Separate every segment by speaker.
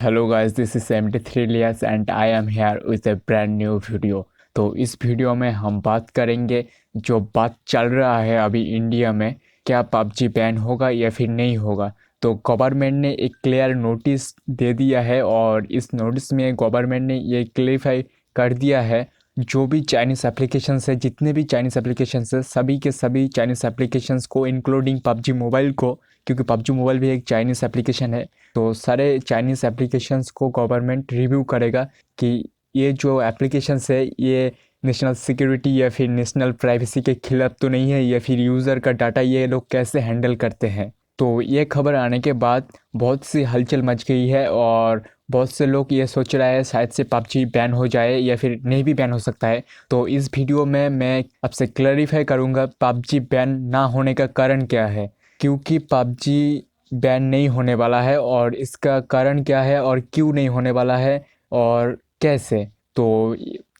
Speaker 1: Hello guys, this is 73 Ilyas and I am here with A brand new video. तो इस video में हम बात करेंगे जो बात चल रहा है अभी इंडिया में, क्या पबजी बैन होगा या फिर नहीं होगा। तो गवर्नमेंट ने एक क्लियर नोटिस दे दिया है और इस नोटिस में गवर्नमेंट ने ये क्लेरिफाई कर दिया है जो भी चाइनीज़ एप्लीकेशंस है, जितने भी चाइनीज़ एप्लीकेशंस है, सभी के सभी चाइनीज़ एप्लीकेशंस को इंक्लूडिंग पबजी मोबाइल को, क्योंकि पबजी मोबाइल भी एक चाइनीज़ एप्लीकेशन है। तो सारे चाइनीज़ एप्लीकेशंस को गवर्नमेंट रिव्यू करेगा कि ये जो एप्लीकेशंस है ये नेशनल सिक्योरिटी या फिर नेशनल प्राइवेसी के खिलाफ तो नहीं है, या फिर यूज़र का डाटा ये लोग कैसे हैंडल करते हैं। तो ये खबर आने के बाद बहुत सी हलचल मच गई है और बहुत से लोग ये सोच रहा है शायद से पबजी बैन हो जाए या फिर नहीं भी बैन हो सकता है। तो इस वीडियो में मैं आपसे क्लैरिफाई करूँगा पबजी बैन ना होने का कारण क्या है, क्योंकि पबजी बैन नहीं होने वाला है और इसका कारण क्या है और क्यों नहीं होने वाला है और कैसे। तो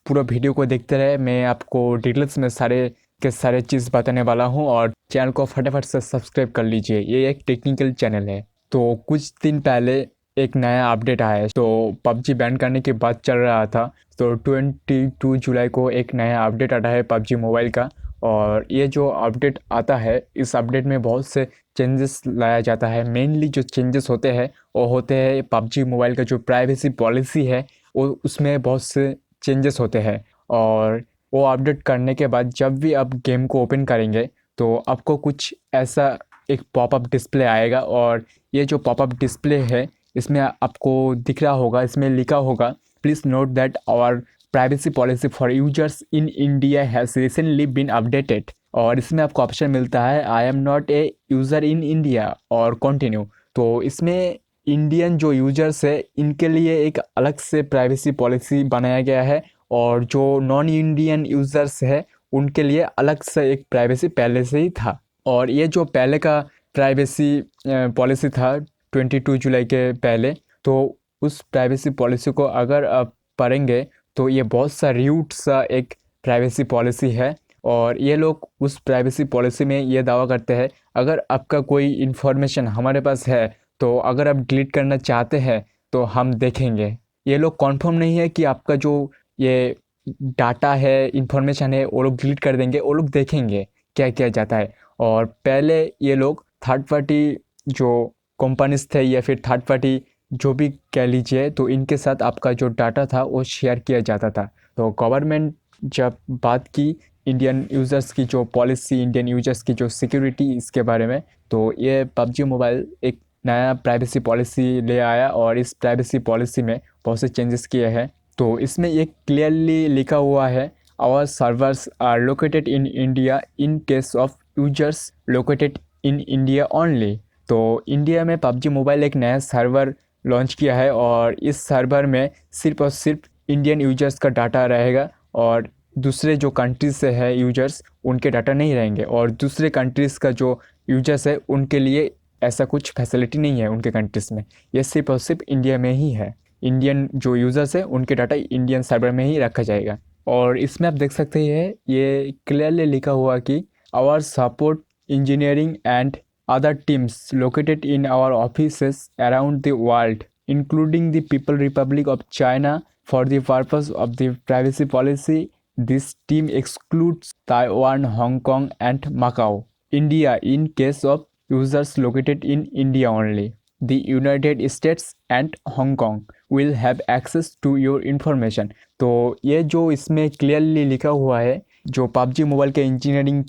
Speaker 1: पूरा वीडियो को देखते रहे, मैं आपको डिटेल्स में सारे के सारे चीज़ बताने वाला हूँ और चैनल को फटाफट से सब्सक्राइब कर लीजिए, ये एक टेक्निकल चैनल है। तो कुछ दिन पहले एक नया अपडेट आया है। तो पबजी बैन करने की बात चल रहा था, तो 22 जुलाई को एक नया अपडेट आता है पबजी मोबाइल का। और ये जो अपडेट आता है, इस अपडेट में बहुत से चेंजेस लाया जाता है। मेनली जो चेंजेस होते हैं वो होते हैं पबजी मोबाइल का जो प्राइवेसी पॉलिसी है, वो उसमें बहुत से चेंजेस होते हैं। और वो अपडेट करने के बाद जब भी आप गेम को ओपन करेंगे तो आपको कुछ ऐसा एक पॉपअप डिस्प्ले आएगा। और ये जो पॉपअप डिस्प्ले है इसमें आपको दिख रहा होगा, इसमें लिखा होगा, please note that our privacy policy for users in India has recently been updated. और इसमें आपको ऑप्शन मिलता है I am not a user in India और कंटिन्यू। तो इसमें इंडियन जो यूजर्स है इनके लिए एक अलग से प्राइवेसी पॉलिसी बनाया गया है, और जो नॉन इंडियन यूज़र्स है उनके लिए अलग से एक प्राइवेसी पहले से ही था। और ये जो पहले का प्राइवेसी पॉलिसी था 22 जुलाई के पहले, तो उस प्राइवेसी पॉलिसी को अगर आप पढ़ेंगे तो ये बहुत सा रूट सा एक प्राइवेसी पॉलिसी है। और ये लोग उस प्राइवेसी पॉलिसी में ये दावा करते हैं अगर आपका कोई इन्फॉर्मेशन हमारे पास है तो अगर आप डिलीट करना चाहते हैं तो हम देखेंगे। ये लोग कॉन्फर्म नहीं है कि आपका जो ये डाटा है, इन्फॉर्मेशन है, वो लोग डिलीट कर देंगे, वो लोग देखेंगे क्या किया जाता है। और पहले ये लोग थर्ड पार्टी जो कंपनीज थे या फिर थर्ड पार्टी जो भी कह लीजिए, तो इनके साथ आपका जो डाटा था वो शेयर किया जाता था। तो गवर्नमेंट जब बात की इंडियन यूज़र्स की जो पॉलिसी, इंडियन यूज़र्स की जो सिक्योरिटी, इसके बारे में, तो ये पबजी मोबाइल एक नया प्राइवेसी पॉलिसी ले आया और इस प्राइवेसी पॉलिसी में बहुत से चेंजेस किए हैं। तो इसमें ये क्लियरली लिखा हुआ है our servers are located in India in case of users located in India only. तो इंडिया में पबजी मोबाइल एक नया सर्वर लॉन्च किया है और इस सर्वर में सिर्फ और सिर्फ इंडियन यूजर्स का डाटा रहेगा और दूसरे जो कंट्रीज से है यूजर्स उनके डाटा नहीं रहेंगे। और दूसरे कंट्रीज़ का जो यूजर्स है उनके लिए ऐसा कुछ फैसिलिटी नहीं है उनके कंट्रीज़ में, ये सिर्फ और सिर्फ इंडिया में ही है। इंडियन जो यूज़र्स है उनके डाटा इंडियन सर्वर में ही रखा जाएगा। और इसमें आप देख सकते हैं ये क्लियरली लिखा हुआ कि our support engineering and other teams located in our offices around the world, including the People Republic of China, for the purpose of the privacy policy. This team excludes Taiwan, Hong Kong, and Macau, India in case of users located in India only. The United States and Hong Kong will have access to your information. तो ये जो इसमें clearly लिखा हुआ है, जो PUBG mobile के engineering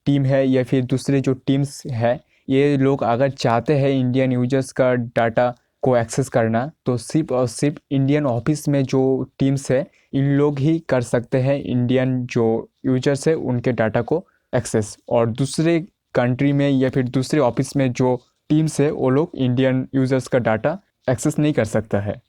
Speaker 1: team है या फिर दूसरे जो टीम्स है, ये लोग अगर चाहते हैं इंडियन यूजर्स का डाटा को एक्सेस करना तो सिर्फ और सिर्फ इंडियन ऑफिस में जो टीम्स है इन लोग ही कर सकते हैं इंडियन जो यूजर्स है उनके डाटा को एक्सेस। और दूसरे कंट्री में या फिर दूसरे ऑफिस में जो टीम्स है वो लोग इंडियन यूजर्स का डाटा एक्सेस नहीं कर सकता है।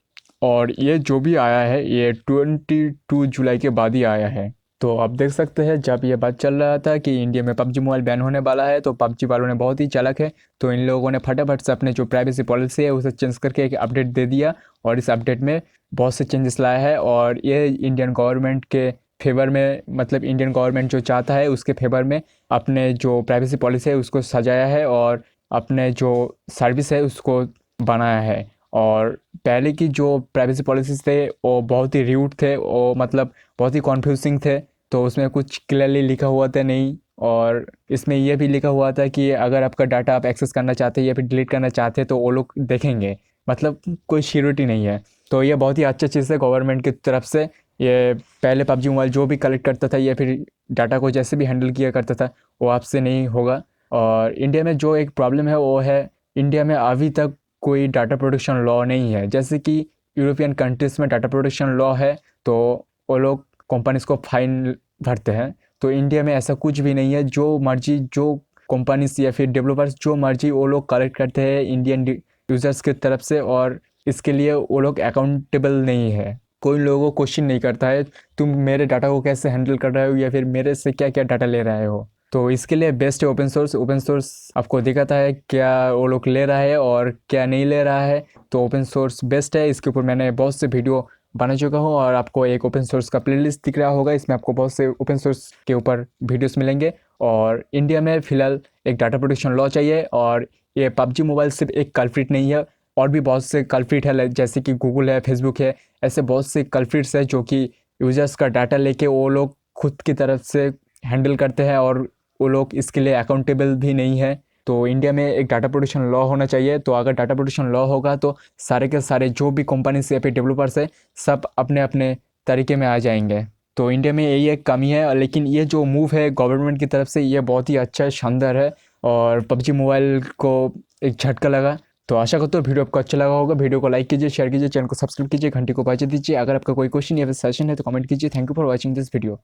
Speaker 1: और ये जो भी आया है ये 22 जुलाई के बाद ही आया है। तो आप देख सकते हैं जब ये बात चल रहा था कि इंडिया में पबजी मोबाइल बैन होने वाला है, तो पबजी वालों ने बहुत ही चालाक है, तो इन लोगों ने फटाफट से अपने जो प्राइवेसी पॉलिसी है उसे चेंज करके एक अपडेट दे दिया। और इस अपडेट में बहुत से चेंजेस लाया है और ये इंडियन गवर्नमेंट के फेवर में, मतलब इंडियन गवर्नमेंट जो चाहता है उसके फेवर में अपने जो प्राइवेसी पॉलिसी है उसको सजाया है और अपने जो सर्विस है उसको बनाया है। और पहले की जो प्राइवेसी पॉलिसीज़ थे वो बहुत ही र्यूड थे, वो मतलब बहुत ही कन्फ्यूजिंग थे। तो उसमें कुछ क्लियरली लिखा हुआ था नहीं, और इसमें ये भी लिखा हुआ था कि अगर आपका डाटा आप एक्सेस करना चाहते हैं या फिर डिलीट करना चाहते हैं तो वो लोग देखेंगे, मतलब कोई श्योरिटी नहीं है। तो ये बहुत ही अच्छा चीज़ है गवर्नमेंट की तरफ से। ये पहले पबजी मोबाइल जो भी कलेक्ट करता था या फिर डाटा को जैसे भी हैंडल किया करता था वो आपसे नहीं होगा। और इंडिया में जो एक प्रॉब्लम है वो है, इंडिया में अभी तक कोई डाटा प्रोटेक्शन लॉ नहीं है। जैसे कि यूरोपियन कंट्रीज़ में डाटा प्रोटेक्शन लॉ है, तो वो लोग कंपनीज़ को फाइन भरते हैं। तो इंडिया में ऐसा कुछ भी नहीं है, जो मर्जी जो कंपनीज या फिर डेवलपर्स जो मर्जी वो लोग कलेक्ट करते हैं इंडियन यूज़र्स की तरफ से, और इसके लिए वो लोग अकाउंटेबल नहीं है। कोई लोगों को क्वेश्चन नहीं करता है तुम मेरे डाटा को कैसे हैंडल कर रहे हो या फिर मेरे से क्या क्या डाटा ले रहे हो। तो इसके लिए बेस्ट है ओपन सोर्स। ओपन सोर्स आपको दिखाता है क्या वो लोग ले रहा है और क्या नहीं ले रहा है। तो ओपन सोर्स बेस्ट है। इसके ऊपर मैंने बहुत से वीडियो बना चुका हूँ, और आपको एक ओपन सोर्स का प्लेलिस्ट दिख रहा होगा, इसमें आपको बहुत से ओपन सोर्स के ऊपर वीडियोस मिलेंगे। और इंडिया में फ़िलहाल एक डाटा प्रोटेक्शन लॉ चाहिए, और ये पबजी मोबाइल सिर्फ एक कल्प्रिट नहीं है, और भी बहुत से कल्प्रिट है जैसे कि गूगल है, फेसबुक है। ऐसे बहुत से कल्प्रिट्स है जो कि यूज़र्स का डाटा लेके वो लोग खुद की तरफ से हैंडल करते हैं, और वो लोग इसके लिए अकाउंटेबल भी नहीं है। तो इंडिया में एक डाटा प्रोटेक्शन लॉ होना चाहिए। तो अगर डाटा प्रोटेक्शन लॉ होगा तो सारे के सारे जो भी कंपनीज या फिर डेवलपर्स है सब अपने अपने तरीके में आ जाएंगे। तो इंडिया में यही एक कमी है, लेकिन ये जो मूव है गवर्नमेंट की तरफ से ये बहुत ही अच्छा है, शानदार है, और पबजी मोबाइल को एक झटका लगा। तो आशा करता हूँ वीडियो आपको अच्छा लगा होगा। वीडियो को लाइक कीजिए, शेयर कीजिए, चैनल को सब्सक्राइब कीजिए, घंटी को बजा दीजिए। अगर आपका कोई क्वेश्चन या फिर सजेशन है तो कमेंट कीजिए। Thank you for watching this video.